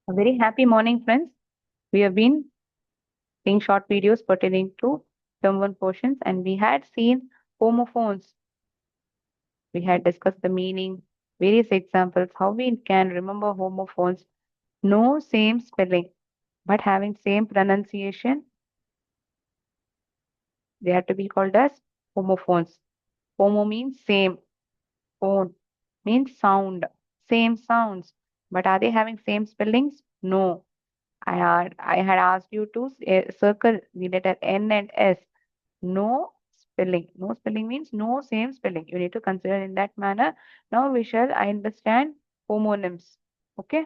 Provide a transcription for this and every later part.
A very happy morning, friends. We have been seeing short videos pertaining to term one portions, and we had seen homophones. We had discussed the meaning, various examples, how we can remember homophones. No same spelling, but having same pronunciation. They are to be called as homophones. Homo means same, phone means sound, same sounds. But are they having same spellings? No. I had asked you to circle the letter N and S. No spelling. No spelling means no same spelling. You need to consider in that manner. Now we shall understand homonyms. Okay.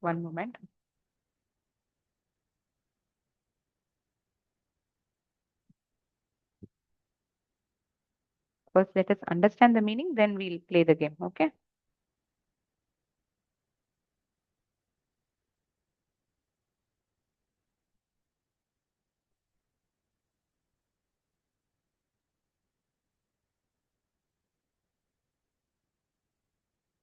One moment. First, let us understand the meaning, then we'll play the game. Okay.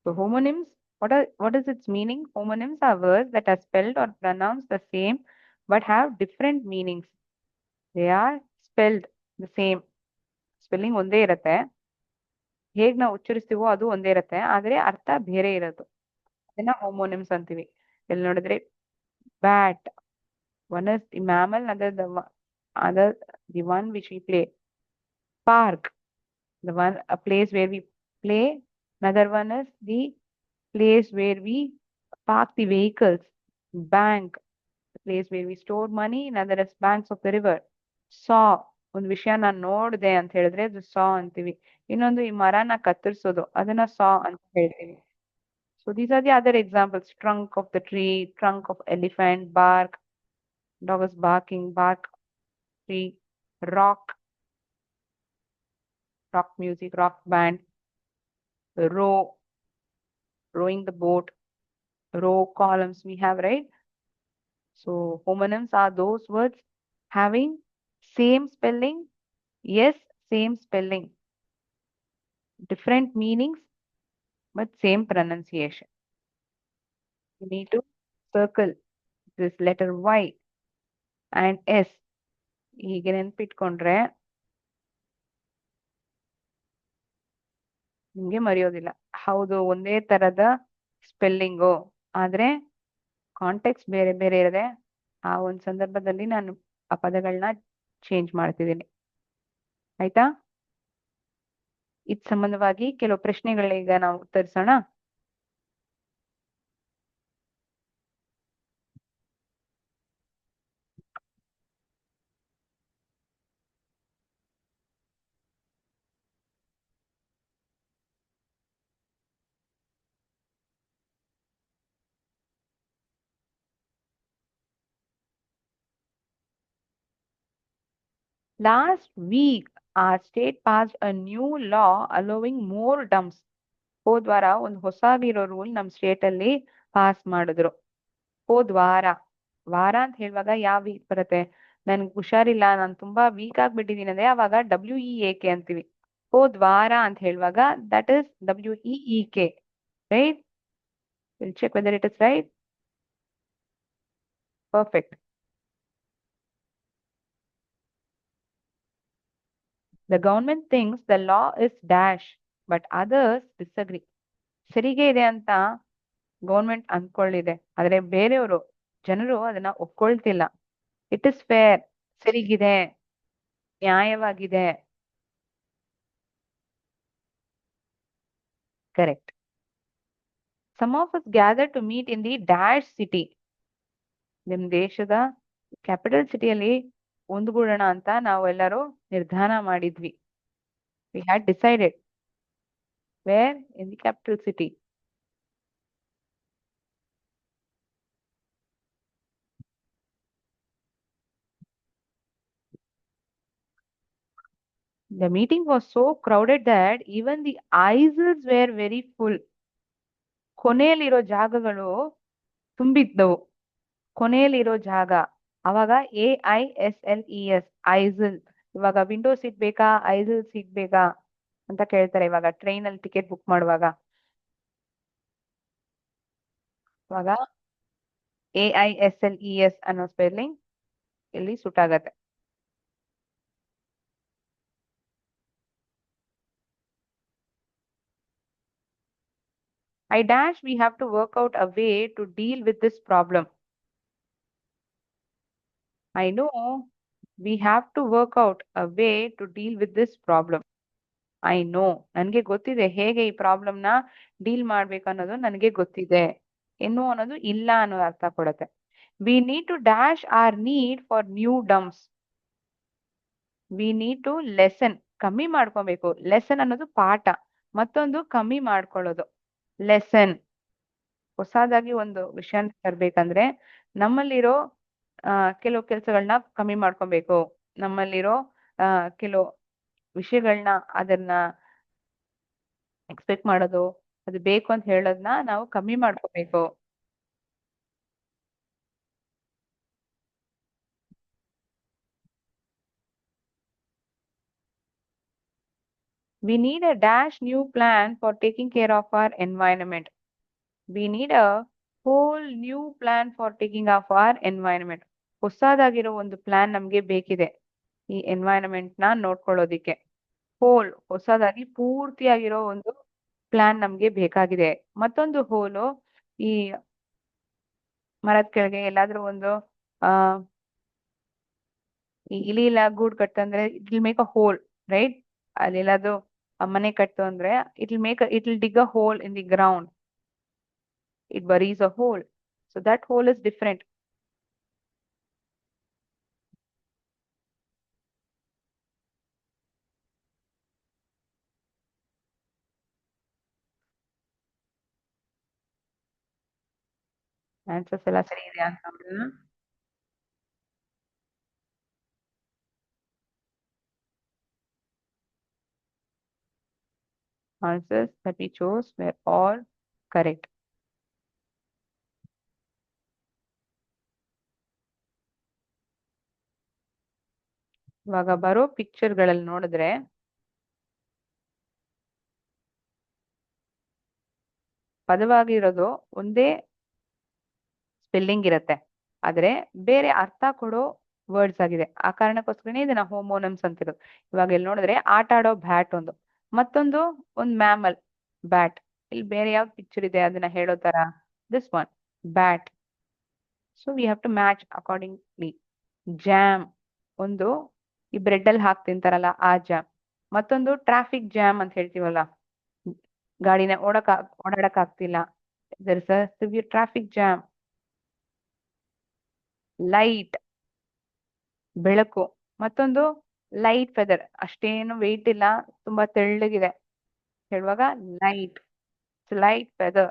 So homonyms, what is its meaning? Homonyms are words that are spelled or pronounced the same but have different meanings. They are spelled the same. Spelling ಒಂದೇ ಇರುತ್ತೆ. ಹೇಗ್ ನಾವು ಉಚ್ಚರಿಸ್ತೀವೋ ಅದು ಒಂದೇ ಇರುತ್ತೆ, ಆದ್ರೆ ಅರ್ಥ ಬೇರೆ ಇರೋದು. ಅದನ್ನ ಹೋಮೋನಿಮ್ಸ್ ಅಂತೀವಿ. ಇಲ್ಲಿ ನೋಡಿದ್ರೆ bat, one is the mammal, other the one which we play. Park, the one a place where we play. Another one is the place where we park the vehicles. Bank, the place where we store money. Another is banks of the river. Saw, ಒಂದು ವಿಷಯ ನಾನು ನೋಡ್ದೆ ಅಂತ ಹೇಳಿದ್ರೆ ಅದು saw ಅಂತೀವಿ. ಇನ್ನೊಂದು ಈ ಮರನ ಕತ್ತರಿಸೋದು ಅದನ್ನ saw ಅಂತ ಹೇಳ್ತೀವಿ. So these are the other examples: trunk of the tree, trunk of elephant, bark, dog is barking, bark, tree, rock, rock music, rock band, row, rowing the boat, row columns we have, right? So homonyms are those words having same spelling, yes, same spelling, different meanings, but same pronunciation. You need to circle this letter Y and S. ಹೀಗೆ ನೆನ್ಪಿಟ್ಕೊಂಡ್ರೆ ನಿಮ್ಗೆ ಮರೆಯೋದಿಲ್ಲ. ಹೌದು, ಒಂದೇ ತರದ spelling, ಆದ್ರೆ context ಬೇರೆ ಬೇರೆ ಇದೆ. ಆ ಒಂದು ಸಂದರ್ಭದಲ್ಲಿ ನಾನು ಆ ಪದಗಳನ್ನ ಚೇಂಜ್ ಮಾಡ್ತಿದ್ದೀನಿ. ಆಯ್ತಾ? ಇದ್ ಸಂಬಂಧವಾಗಿ ಕೆಲವು ಪ್ರಶ್ನೆಗಳೀಗ ನಾವು ಉತ್ತರಿಸೋಣ. Last week, our state passed a new law allowing more dumps. ಹೋದ್ ವಾರ ಒಂದು ಹೊಸದಿರೋ ರೂಲ್ ನಮ್ ಸ್ಟೇಟ್ ಅಲ್ಲಿ ಪಾಸ್ ಮಾಡಿದ್ರು. ಹೋದ್ ವಾರ, ವಾರ ಅಂತ ಹೇಳುವಾಗ ಯಾವ ವೀಕ್ ಬರುತ್ತೆ? ನನ್ಗೆ ಹುಷಾರಿಲ್ಲ, ನಾನು ತುಂಬಾ ವೀಕ್ ಆಗ್ಬಿಟ್ಟಿದೀನಿ ಅಂದ್ರೆ ಅವಾಗ WEAK ಅಂತೀವಿ. ಹೋದ್ ವಾರ ಅಂತ ಹೇಳುವಾಗ that is WEEK, right? We'll check whether it is right. Perfect. The government thinks the law is dash, but others disagree. ಸರಿಗೆ ಇದೆ ಅಂತ ಗೌರ್ಮೆಂಟ್ ಅನ್ಕೊಳ್ಳಿದೆ, ಆದ್ರೆ ಬೇರೆಯವರು ಜನರು ಅದನ್ನ ಒಪ್ಕೊಳ್ತಿಲ್ಲ. ಇಟ್ ಇಸ್ ಫೇರ್, ಸರಿಗಿದೆ, ನ್ಯಾಯವಾಗಿದೆ. Correct. Some of us gathered to meet in the dash city. ನಿಮ್ ದೇಶದ ಕ್ಯಾಪಿಟಲ್ ಸಿಟಿಯಲ್ಲಿ ಒಂದುಗೂಡೋಣ ಅಂತ ನಾವು ಎಲ್ಲರೂ ನಿರ್ಧಾರ ಮಾಡಿದ್ವಿ. We had decided. Where? In the capital city. The meeting was so crowded that even the aisles were very full. ಕೊನೆಯಲ್ಲಿರೋ ಜಾಗಗಳು ತುಂಬಿದ್ದವು. ಕೊನೆಯಲ್ಲಿರೋ ಜಾಗ. ಅವಾಗ AISLES ಐಸಲ್. ಇವಾಗ ವಿಂಡೋ ಸೀಟ್ ಬೇಕಾ ಐಸಲ್ ಸೀಟ್ ಬೇಕಾ ಅಂತ ಕೇಳ್ತಾರೆ ಇವಾಗ ಟ್ರೈನ್ ಅಲ್ಲಿ ಟಿಕೆಟ್ ಬುಕ್ ಮಾಡುವಾಗ. ಇವಾಗ AISLES ಅನ್ನೋ ಸ್ಪೆಲ್ಲಿಂಗ್ ಇಲ್ಲಿ ಸೂಟ್ ಆಗತ್ತೆ. I dash we have to work out a way to deal with this problem. I know we have to work out a way to deal with this problem. I know ನನಗೆ ಗೊತ್ತಿದೆ ಹೇಗೆ ಈ ಪ್ರಾಬ್ಲಮ್ನ deal ಮಾಡ್ಬೇಕು ಅನ್ನೋದು ನನಗೆ ಗೊತ್ತಿದೆ. ಇನ್ನು ಅನ್ನೋದು ಇಲ್ಲ ಅನ್ನೋ ಅರ್ಥ ಕೊಡುತ್ತೆ. We need to dash our need for new dumps. We need to lessen ಕಮ್ಮಿ ಮಾಡ್ಕೊಬೇಕು. ಲೆಸನ್ ಅನ್ನೋದು ಪಾಠ. ಮತ್ತೊಂದು ಕಮ್ಮಿ ಮಾಡ್ಕೊಳ್ಳೋದು. ಲೆಸನ್ ಹೊಸದಾಗಿ ಒಂದು ವಿಷಯ ತರ್ಬೇಕಂದ್ರೆ ನಮ್ಮಲ್ಲಿರೋ ಕೆಲವು ಕೆಲಸಗಳನ್ನ ಕಮ್ಮಿ ಮಾಡ್ಕೊಬೇಕು. ನಮ್ಮಲ್ಲಿರೋ ಕೆಲವು ವಿಷಯಗಳನ್ನ ಅದನ್ನ ಎಕ್ಸ್ಪೆಕ್ಟ್ ಮಾಡೋದು ಅದು ಬೇಕು ಅಂತ ಹೇಳೋದನ್ನ ನಾವು ಕಮ್ಮಿ ಮಾಡ್ಕೋಬೇಕು. We need a dash new plan for taking care of our environment. We need a whole new plan for taking of our environment. ಹೊಸದಾಗಿರೋ ಒಂದು ಪ್ಲಾನ್ ನಮ್ಗೆ ಬೇಕಿದೆ ಈ ಎನ್ವೈರನ್ಮೆಂಟ್ ನ ನೋಡ್ಕೊಳ್ಳೋದಿಕ್ಕೆ. ಹೋಲ್ ಹೊಸದಾಗಿ ಪೂರ್ತಿಯಾಗಿರೋ ಒಂದು ಪ್ಲಾನ್ ನಮ್ಗೆ ಬೇಕಾಗಿದೆ. ಮತ್ತೊಂದು ಹೋಲು ಈ ಮರದ ಕೆಳಗೆ ಎಲ್ಲಾದ್ರೂ ಒಂದು ಆ ಈ ಇಲಿ ಇಲ್ಲ ಗೂಡ್ ಕಟ್ಟಂದ್ರೆ it will make a hole right. ಅಲ್ಲೆಲ್ಲಾದ್ರೂ ಮನೆ ಕಟ್ಟು ಅಂದ್ರೆ it will dig a hole in the ground. It buries a hole. So that hole is different. Answers ಎಲ್ಲ ಸರಿ ಇದೆ ಅಂತ ನೋಡೋಣ. Answers that we chose were all correct. ಇವಾಗ ಬರೋ ಪಿಕ್ಚರ್ಗಳಲ್ಲಿ ನೋಡಿದ್ರೆ ಪದವಾಗಿರೋದು ಒಂದೇ ಸ್ಪೆಲ್ಲಿಂಗ್ ಇರುತ್ತೆ. ಆದ್ರೆ ಬೇರೆ ಅರ್ಥ ಕೊಡೋ ವರ್ಡ್ಸ್ ಆಗಿದೆ. ಆ ಕಾರಣಕ್ಕೋಸ್ಕರನೇ ಇದನ್ನ ಹೋಮೋನಮ್ಸ್ ಅಂತಿರೋದು. ಇವಾಗ ಇಲ್ಲಿ ನೋಡಿದ್ರೆ ಆಟ ಆಡೋ ಬ್ಯಾಟ್ ಒಂದು. ಮತ್ತೊಂದು ಒಂದು ಮ್ಯಾಮಲ್ ಬ್ಯಾಟ್. ಇಲ್ಲಿ ಬೇರೆ ಯಾವ್ದು ಪಿಕ್ಚರ್ ಇದೆ ಅದನ್ನ ಹೇಳೋ ತರ this one bat. So we have to match accordingly. Jam ಒಂದು ಈ ಬ್ರೆಡ್ ಅಲ್ಲಿ ಹಾಕಿ ತಿಂತಾರಲ್ಲ ಆ ಜಾಮ್. ಮತ್ತೊಂದು ಟ್ರಾಫಿಕ್ ಜಾಮ್ ಅಂತ ಹೇಳ್ತೀವಲ್ಲ ಗಾಡಿನ ಓಡಾಡಕ್ ಆಗ್ತಿಲ್ಲ. there is a severe traffic jam. Light ಬೆಳಕು. ಮತ್ತೊಂದು ಲೈಟ್ ಫೆದರ್ ಅಷ್ಟೇನು ವೆಯ್ಟ್ ಇಲ್ಲ ತುಂಬಾ ತೆಳ್ಳಗಿದೆ ಹೇಳುವಾಗ ಲೈಟ್ ಲೈಟ್ ಫೆದರ್.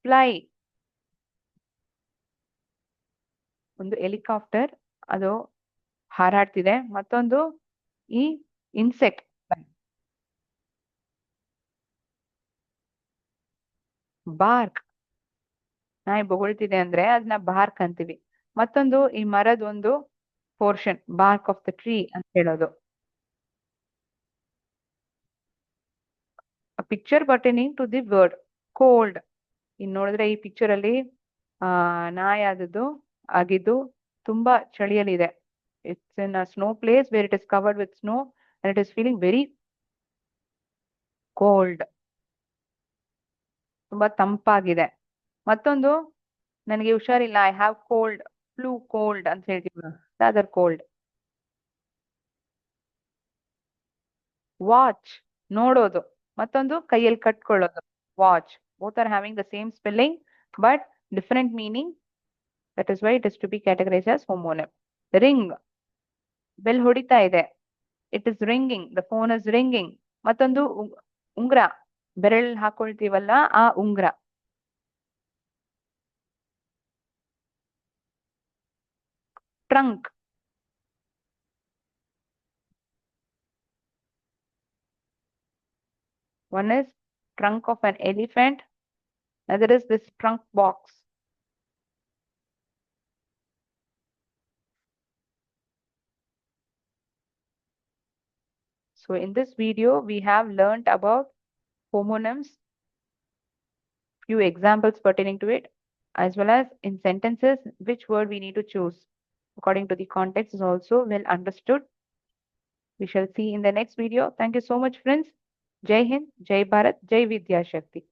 ಫ್ಲೈ ಒಂದು ಹೆಲಿಕಾಪ್ಟರ್ ಅದು ಹಾರಾಡ್ತಿದೆ. ಮತ್ತೊಂದು ಈ ಇನ್ಸೆಕ್ಟ್ ಬಾರ್ಕ್. ನಾಯಿ ಬೊಗಳ್ತಿದೆ ಅಂದ್ರೆ ಅದನ್ನ ಬಾರ್ಕ್ ಅಂತೀವಿ. ಮತ್ತೊಂದು ಈ ಮರದ ಒಂದು portion bark of the tree ಅಂತ ಹೇಳೋದು. Picture pertaining to the word cold. In ನೋಡಿದ್ರೆ ಈ ಪಿಕ್ಚರ್ ಅಲ್ಲಿ ನಾಯಿ ಆದದ್ದು ಆಗಿದ್ದು ತುಂಬಾ ಚಳಿಯಲ್ಲಿದೆ. It's in a snow place where it is covered with snow and it is feeling very cold. ತುಂಬಾ ತಂಪಾಗಿದೆ. ಮತ್ತೊಂದು ನನಗೆ ಹುಷಾರಿಲ್ಲ I have cold flu cold ಅಂತ ಹೇಳ್ತೀವಿ ಅದರ್ ಕೋಲ್ಡ್. ವಾಚ್ ನೋಡೋದು. ಮತ್ತೊಂದು ಕೈಯಲ್ಲಿ ಕಟ್ಕೊಳ್ಳೋದು watch. Both are having the same spelling but different meaning. That is why it is to be categorize as homonym. Ring bell ಹೊಡಿತಾ ಇದೆ. It is ringing the phone is ringing. ಮತ್ತೊಂದು ಉಂಗ್ರ ಬೆರಳ್ ಹಾಕೊಳ್ತೀವಲ್ಲ ಆ ಉಂಗ್ರ. Trunk One is trunk of an elephant. Another is this trunk box. So in this video, we have learned about homonyms, few examples pertaining to it, as well as in sentences, which word we need to choose. According to the context is also well understood. We shall see in the next video. Thank you so much, friends. Jai Hind, Jai Bharat, Jai Vidya Shakti.